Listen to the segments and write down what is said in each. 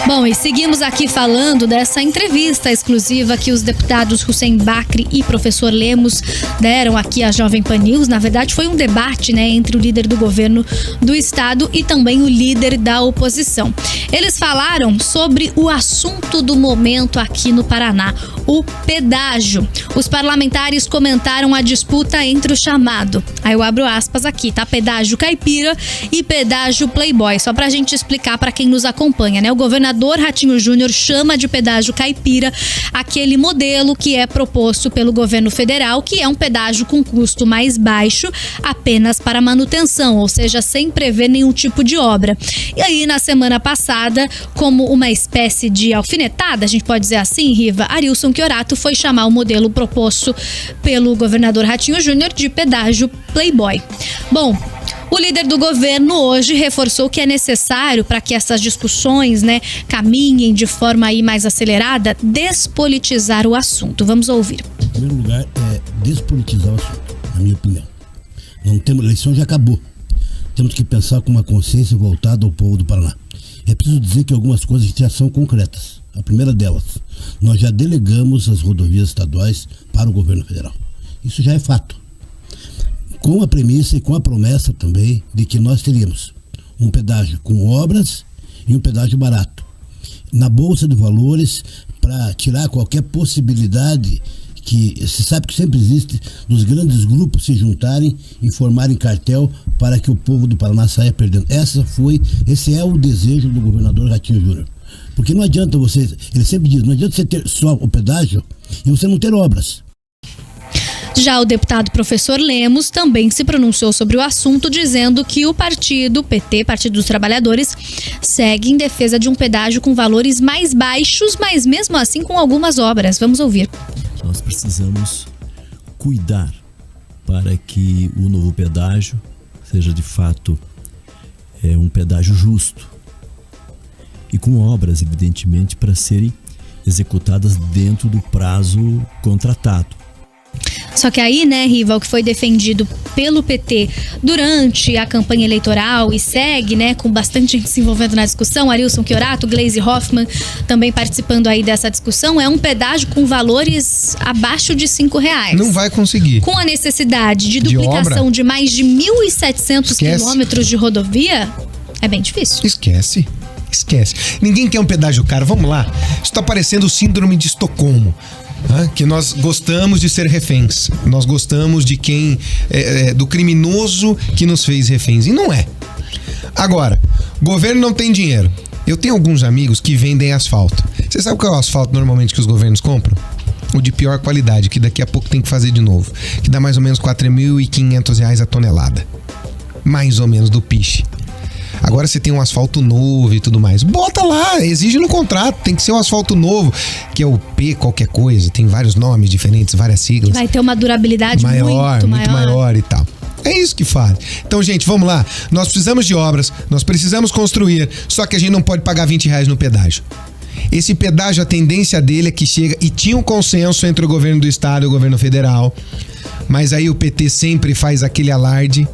Bom, e seguimos aqui falando dessa entrevista exclusiva que os deputados Hussein Bacri e professor Lemos deram aqui à Jovem Pan News. Na verdade, foi um debate, né, entre o líder do governo do estado e também o líder da oposição. Eles falaram sobre o assunto do momento aqui no Paraná, o pedágio. Os parlamentares comentaram a disputa entre o chamado, aí eu abro aspas aqui, tá? Pedágio caipira e pedágio playboy. Só pra gente explicar pra quem nos acompanha, né? O governador Ratinho Júnior chama de pedágio caipira aquele modelo que é proposto pelo governo federal, que é um pedágio com custo mais baixo, apenas para manutenção, ou seja, sem prever nenhum tipo de obra. E aí, na semana passada, como uma espécie de alfinetada, a gente pode dizer assim, Riva, Arilson Chiorato foi chamar o modelo proposto pelo governador Ratinho Júnior de pedágio playboy. Bom, o líder do governo hoje reforçou que é necessário, para que essas discussões, né, caminhem de forma aí mais acelerada, despolitizar o assunto. Vamos ouvir. Em primeiro lugar, é despolitizar o assunto, na minha opinião. Não temos, a eleição já acabou. Temos que pensar com uma consciência voltada ao povo do Paraná. É preciso dizer que algumas coisas já são concretas. A primeira delas, nós já delegamos as rodovias estaduais para o governo federal. Isso já é fato. Com a premissa e com a promessa também de que nós teríamos um pedágio com obras e um pedágio barato. Na Bolsa de Valores, para tirar qualquer possibilidade que se sabe que sempre existe, dos grandes grupos se juntarem e formarem cartel para que o povo do Paraná saia perdendo. Esse é o desejo do governador Ratinho Júnior. Porque não adianta ele sempre diz, não adianta você ter só o pedágio e você não ter obras. Já o deputado professor Lemos também se pronunciou sobre o assunto, dizendo que o partido, PT, Partido dos Trabalhadores, segue em defesa de um pedágio com valores mais baixos, mas mesmo assim com algumas obras. Vamos ouvir. Nós precisamos cuidar para que o novo pedágio seja de fato um pedágio justo e com obras, evidentemente, para serem executadas dentro do prazo contratado. Só que aí, né, Riva, o que foi defendido pelo PT durante a campanha eleitoral e segue, né, com bastante gente se envolvendo na discussão, Arilson Chiorato, Gleisi Hoffmann também participando aí dessa discussão, é um pedágio com valores abaixo de R$5. Não vai conseguir. Com a necessidade de duplicação de mais de 1.700 quilômetros de rodovia, é bem difícil. Esquece. Ninguém quer um pedágio caro. Vamos lá. Isso tá parecendo o síndrome de Estocolmo. Que nós gostamos de ser reféns. Nós gostamos de quem do criminoso que nos fez reféns. E não é. Agora, o governo não tem dinheiro. Eu tenho alguns amigos que vendem asfalto. Você sabe qual é o asfalto normalmente que os governos compram? O de pior qualidade, que daqui a pouco tem que fazer de novo. Que dá mais ou menos R$4.500 a tonelada. Mais ou menos do piche. Agora você tem um asfalto novo e tudo mais. Bota lá, exige no contrato. Tem que ser um asfalto novo, que é o P qualquer coisa. Tem vários nomes diferentes, várias siglas. Vai ter uma durabilidade muito maior e tal. É isso que faz. Então, gente, vamos lá. Nós precisamos de obras, nós precisamos construir, só que a gente não pode pagar R$20 no pedágio. Esse pedágio, a tendência dele é que chega... E tinha um consenso entre o governo do estado e o governo federal. Mas aí o PT sempre faz aquele alarde.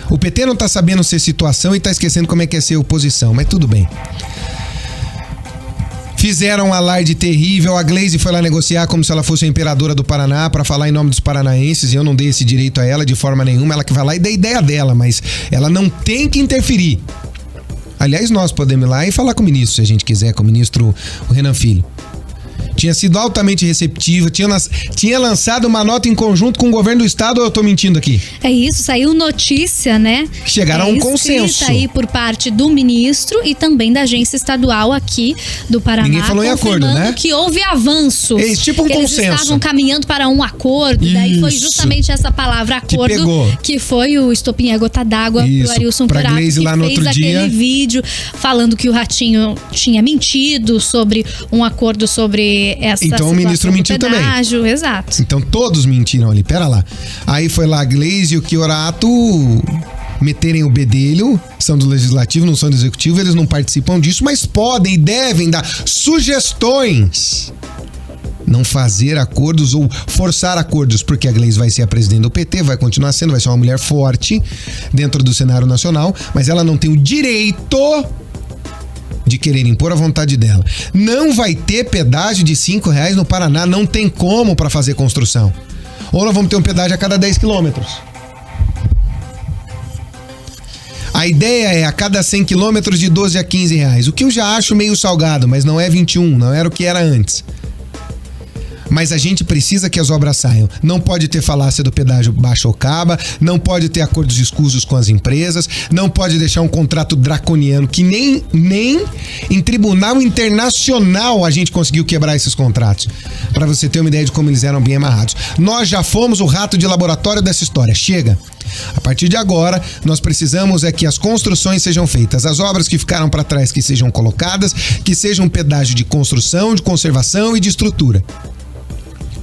O PT não tá sabendo ser situação e tá esquecendo como é que é ser oposição, mas tudo bem. Fizeram um alarde terrível, a Gleisi foi lá negociar como se ela fosse a imperadora do Paraná para falar em nome dos paranaenses, e eu não dei esse direito a ela de forma nenhuma, ela que vai lá e dá a ideia dela, mas ela não tem que interferir. Aliás, nós podemos ir lá e falar com o ministro, se a gente quiser, com o ministro Renan Filho. Tinha sido altamente receptiva, tinha lançado uma nota em conjunto com o governo do estado, ou eu tô mentindo aqui? É isso, saiu notícia, né? Chegaram a um consenso. Aí por parte do ministro e também da agência estadual aqui do Paraná. Ninguém falou em acordo, né? Que houve avanços. É tipo um consenso. Eles estavam caminhando para um acordo, daí foi justamente essa palavra acordo que foi o estopim, a gota d'água pro Arilson Chiorato, que lá no fez aquele vídeo falando que o Ratinho tinha mentido sobre um acordo sobre essa então o ministro mentiu também. Exato. Então todos mentiram ali, pera lá. Aí foi lá a Gleisi e o Chiorato meterem o bedelho, são do legislativo, não são do executivo, eles não participam disso, mas podem e devem dar sugestões. Não fazer acordos ou forçar acordos, porque a Gleisi vai ser a presidente do PT, vai continuar sendo, vai ser uma mulher forte dentro do cenário nacional, mas ela não tem o direito de querer impor a vontade dela. Não vai ter pedágio de R$5 no Paraná, não tem como para fazer construção. Ou nós vamos ter um pedágio a cada 10 quilômetros. A ideia é a cada 100 quilômetros de R$12 a R$15, o que eu já acho meio salgado, mas não é 21, não era o que era antes. Mas a gente precisa que as obras saiam. Não pode ter falácia do pedágio baixa ou caba, não pode ter acordos escusos com as empresas, não pode deixar um contrato draconiano que nem em tribunal internacional a gente conseguiu quebrar esses contratos. Para você ter uma ideia de como eles eram bem amarrados. Nós já fomos o rato de laboratório dessa história. Chega! A partir de agora, nós precisamos é que as construções sejam feitas, as obras que ficaram para trás que sejam colocadas, que sejam um pedágio de construção, de conservação e de estrutura.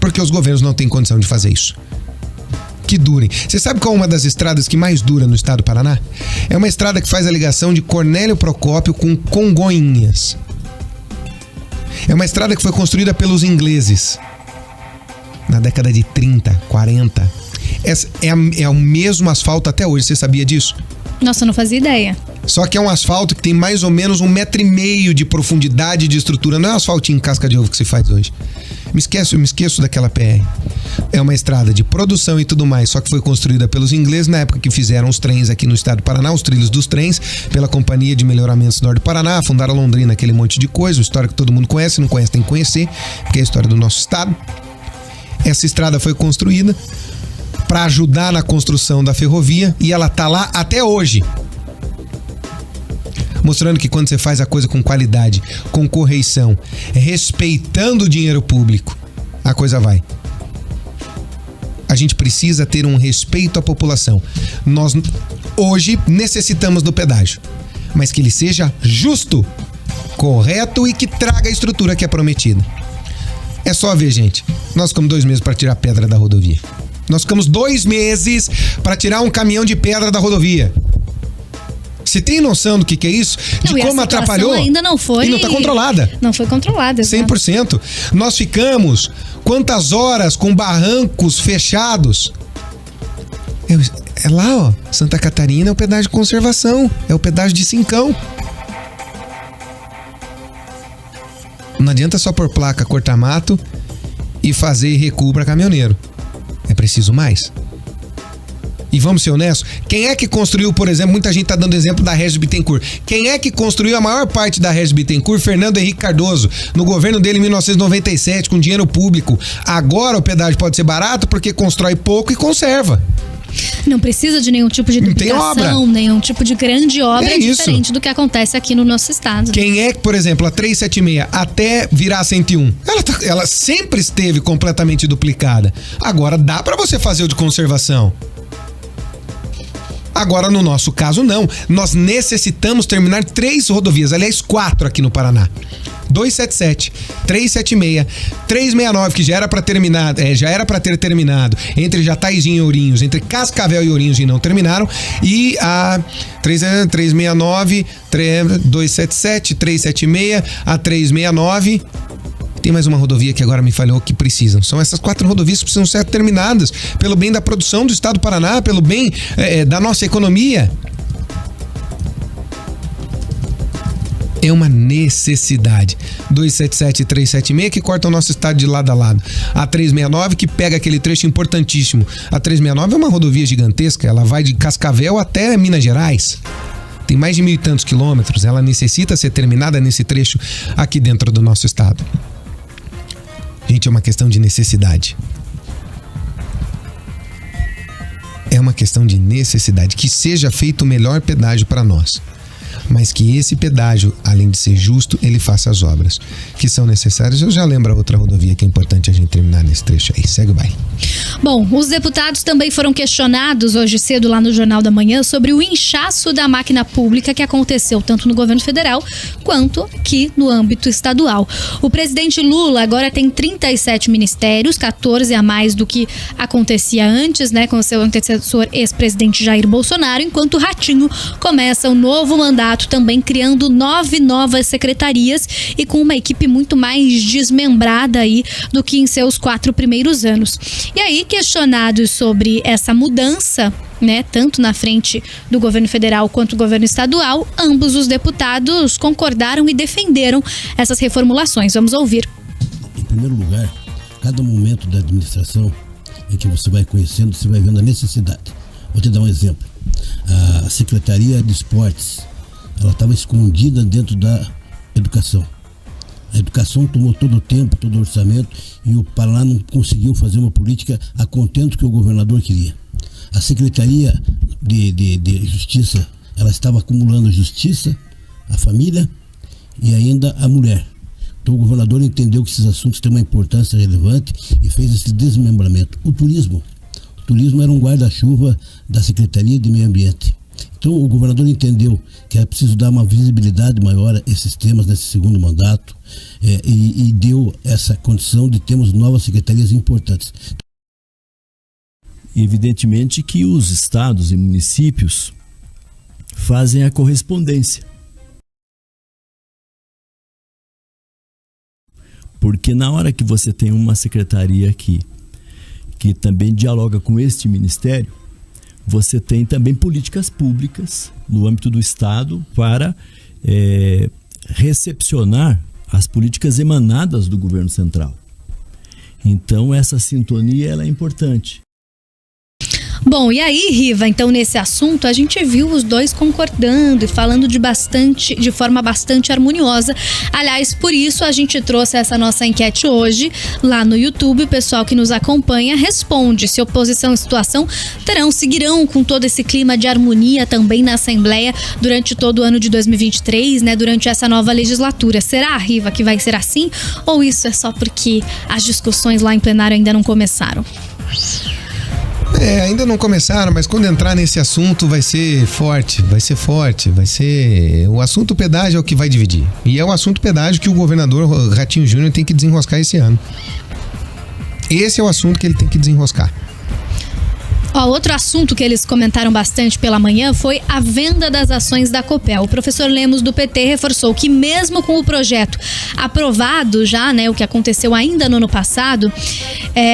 Porque os governos não têm condição de fazer isso. Que durem. Você sabe qual é uma das estradas que mais dura no estado do Paraná? É uma estrada que faz a ligação de Cornélio Procópio com Congonhas. É uma estrada que foi construída pelos ingleses na década de 30, 40. É o mesmo asfalto até hoje, você sabia disso? Nossa, eu não fazia ideia. Só que é um asfalto que tem mais ou menos 1,5 metros de profundidade de estrutura. Não é um asfaltinho em casca de ovo que se faz hoje. Me esqueço daquela PR. É uma estrada de produção e tudo mais, só que foi construída pelos ingleses na época que fizeram os trens aqui no estado do Paraná, os trilhos dos trens, pela Companhia de Melhoramentos Norte do Paraná, fundaram Londrina, aquele monte de coisa, uma história que todo mundo conhece, não conhece tem que conhecer, porque é a história do nosso estado. Essa estrada foi construída para ajudar na construção da ferrovia e ela tá lá até hoje. Mostrando que quando você faz a coisa com qualidade, com correição, respeitando o dinheiro público, a coisa vai. A gente precisa ter um respeito à população. Nós hoje necessitamos do pedágio, mas que ele seja justo, correto e que traga a estrutura que é prometida. É só ver, gente. Nós ficamos 2 meses para tirar pedra da rodovia. Nós ficamos 2 meses para tirar um caminhão de pedra da rodovia. Você tem noção do que é isso? De como atrapalhou? Ainda não foi. E não está controlada. Não foi controlada. 100%. Nós ficamos quantas horas com barrancos fechados? É lá, ó. Santa Catarina é o pedágio de conservação. É o pedágio de cincão. Não adianta só pôr placa, cortar mato e fazer recuo para caminhoneiro. É preciso mais. E vamos ser honestos, quem é que construiu, por exemplo, muita gente tá dando exemplo da Regis Bittencourt. Quem é que construiu a maior parte da Regis Bittencourt? Fernando Henrique Cardoso, no governo dele em 1997, com dinheiro público. Agora o pedágio pode ser barato porque constrói pouco e conserva. Não precisa de nenhum tipo de duplicação, nenhum tipo de grande obra diferente do que acontece aqui no nosso estado. Quem é que, por exemplo, a 376 até virar 101, ela sempre esteve completamente duplicada. Agora dá pra você fazer o de conservação. Agora, no nosso caso, não. Nós necessitamos terminar 3 rodovias, aliás, 4 aqui no Paraná. 277, 376, 369, que já era para terminar, já era para ter terminado entre Jataizinho e Ourinhos, entre Cascavel e Ourinhos e não terminaram, e a 369, 277, 376, a 369. Tem mais uma rodovia que agora me falhou que precisam. São essas 4 rodovias que precisam ser terminadas pelo bem da produção do estado do Paraná, pelo bem da nossa economia. É uma necessidade. 277 e 376 que cortam o nosso estado de lado a lado. A 369 que pega aquele trecho importantíssimo. A 369 é uma rodovia gigantesca. Ela vai de Cascavel até Minas Gerais. Tem mais de 1.000 e tantos quilômetros. Ela necessita ser terminada nesse trecho aqui dentro do nosso estado. Gente, é uma questão de necessidade. É uma questão de necessidade. Que seja feito o melhor pedágio para nós. Mas que esse pedágio, além de ser justo, ele faça as obras que são necessárias. Eu já lembro a outra rodovia que é importante a gente terminar nesse trecho aí. Segue o baile. Bom, os deputados também foram questionados hoje cedo lá no Jornal da Manhã sobre o inchaço da máquina pública que aconteceu tanto no governo federal quanto aqui no âmbito estadual. O presidente Lula agora tem 37 ministérios, 14 a mais do que acontecia antes, né, com o seu antecessor ex-presidente Jair Bolsonaro, enquanto o Ratinho começa um novo mandato também criando 9 novas secretarias e com uma equipe muito mais desmembrada aí do que em seus 4 primeiros anos. E aí, questionados sobre essa mudança, né, tanto na frente do governo federal quanto do governo estadual, ambos os deputados concordaram e defenderam essas reformulações. Vamos ouvir. Em primeiro lugar, cada momento da administração em que você vai conhecendo, você vai vendo a necessidade. Vou te dar um exemplo. A Secretaria de Esportes, ela estava escondida dentro da educação. A educação tomou todo o tempo, todo o orçamento, e o Paraná não conseguiu fazer uma política a contento que o governador queria. A Secretaria de Justiça, ela estava acumulando justiça, a família e ainda a mulher. Então o governador entendeu que esses assuntos têm uma importância relevante e fez esse desmembramento. O turismo era um guarda-chuva da Secretaria de Meio Ambiente. Então o governador entendeu que era preciso dar uma visibilidade maior a esses temas nesse segundo mandato, e deu essa condição de termos novas secretarias importantes. Evidentemente que os estados e municípios fazem a correspondência. Porque na hora que você tem uma secretaria aqui que também dialoga com este ministério, você tem também políticas públicas no âmbito do Estado para recepcionar as políticas emanadas do governo central. Então essa sintonia ela é importante. Bom, e aí, Riva, então nesse assunto a gente viu os dois concordando e falando de forma bastante harmoniosa. Aliás, por isso a gente trouxe essa nossa enquete hoje lá no YouTube. O pessoal que nos acompanha responde se oposição e situação seguirão com todo esse clima de harmonia também na Assembleia durante todo o ano de 2023, né? Durante essa nova legislatura. Será, Riva, que vai ser assim? Ou isso é só porque as discussões lá em plenário ainda não começaram? Ainda não começaram, mas quando entrar nesse assunto vai ser forte. O assunto pedágio é o que vai dividir. E é um assunto pedágio que o governador Ratinho Júnior tem que desenroscar esse ano. Esse é o assunto que ele tem que desenroscar. Outro assunto que eles comentaram bastante pela manhã foi a venda das ações da Copel. O professor Lemos do PT reforçou que mesmo com o projeto aprovado já, né, o que aconteceu ainda no ano passado,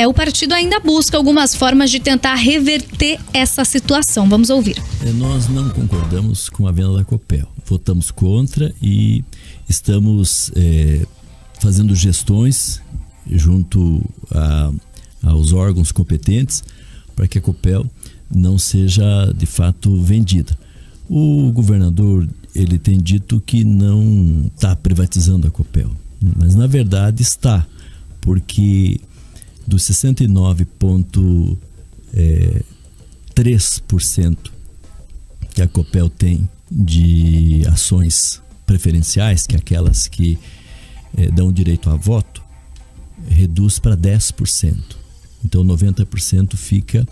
o partido ainda busca algumas formas de tentar reverter essa situação. Vamos ouvir. Nós não concordamos com a venda da Copel. Votamos contra e estamos fazendo gestões junto aos órgãos competentes para que a Copel não seja de fato vendida. O governador ele tem dito que não está privatizando a Copel, mas na verdade está, porque dos 69,3% que a Copel tem de ações preferenciais, que é aquelas que dão direito a voto, reduz para 10%. Então 90% fica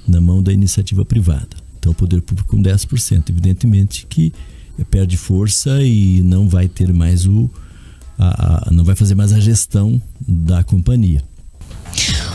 na mão da iniciativa privada. Então o poder público com 10%. Evidentemente que perde força e não vai ter mais não vai fazer mais a gestão da companhia.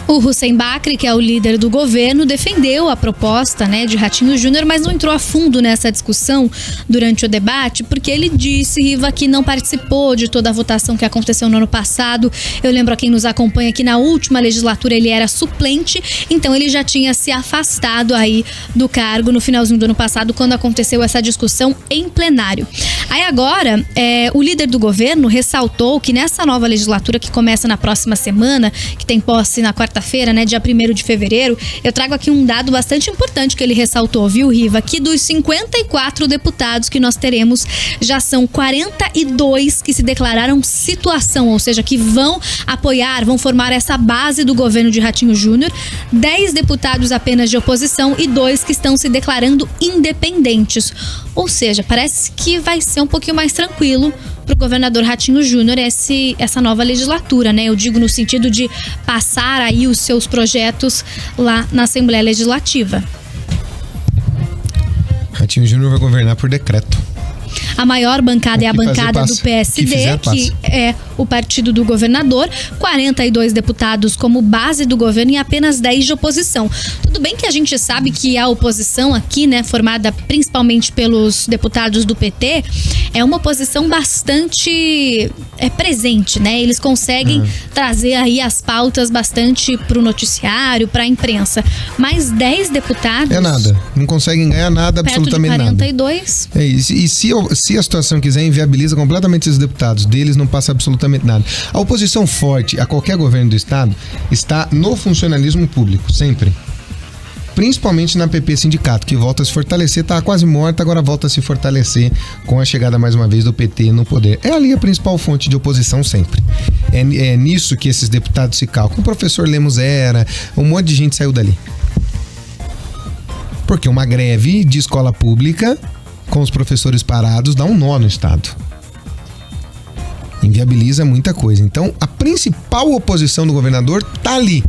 O Hussein Bacri, que é o líder do governo, defendeu a proposta, né, de Ratinho Júnior, mas não entrou a fundo nessa discussão durante o debate, porque ele disse, Riva, que não participou de toda a votação que aconteceu no ano passado. Eu lembro a quem nos acompanha que na última legislatura ele era suplente, então ele já tinha se afastado aí do cargo no finalzinho do ano passado, quando aconteceu essa discussão em plenário. Aí agora, o líder do governo ressaltou que nessa nova legislatura que começa na próxima semana, que tem posse na quarta-feira, né, dia 1º de fevereiro, eu trago aqui um dado bastante importante que ele ressaltou, viu, Riva? Que dos 54 deputados que nós teremos, já são 42 que se declararam situação, ou seja, que vão apoiar, vão formar essa base do governo de Ratinho Júnior, 10 deputados apenas de oposição e 2 que estão se declarando independentes. Ou seja, parece que vai ser um pouquinho mais tranquilo para o governador Ratinho Júnior essa nova legislatura, né? Eu digo no sentido de passar aí os seus projetos lá na Assembleia Legislativa. Ratinho Júnior vai governar por decreto. A maior bancada é a bancada do PSD, que é o partido do governador, 42 deputados como base do governo e apenas 10 de oposição. Tudo bem que a gente sabe que a oposição aqui, né, formada principalmente pelos deputados do PT, é uma oposição bastante presente, né? Eles conseguem trazer aí as pautas bastante pro noticiário, pra imprensa. Mas 10 deputados... É nada. Não conseguem ganhar nada, absolutamente nada. 42. É isso. E se a situação quiser, inviabiliza completamente esses deputados. Deles não passa absolutamente nada. A oposição forte a qualquer governo do estado está no funcionalismo público, sempre. Principalmente na PP Sindicato, que volta a se fortalecer, tá quase morta, agora volta a se fortalecer com a chegada mais uma vez do PT no poder. É ali a principal fonte de oposição sempre. É nisso que esses deputados se calcam. O professor Lemos um monte de gente saiu dali. Porque uma greve de escola pública com os professores parados dá um nó no estado. Inviabiliza muita coisa. Então, a principal oposição do governador tá ali.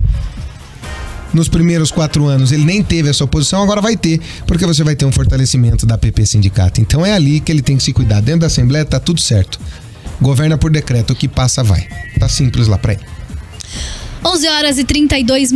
Nos primeiros 4 anos ele nem teve essa oposição, agora vai ter, porque você vai ter um fortalecimento da PP Sindicato. Então é ali que ele tem que se cuidar. Dentro da Assembleia tá tudo certo. Governa por decreto, o que passa vai. Tá simples lá pra ele. 11h32.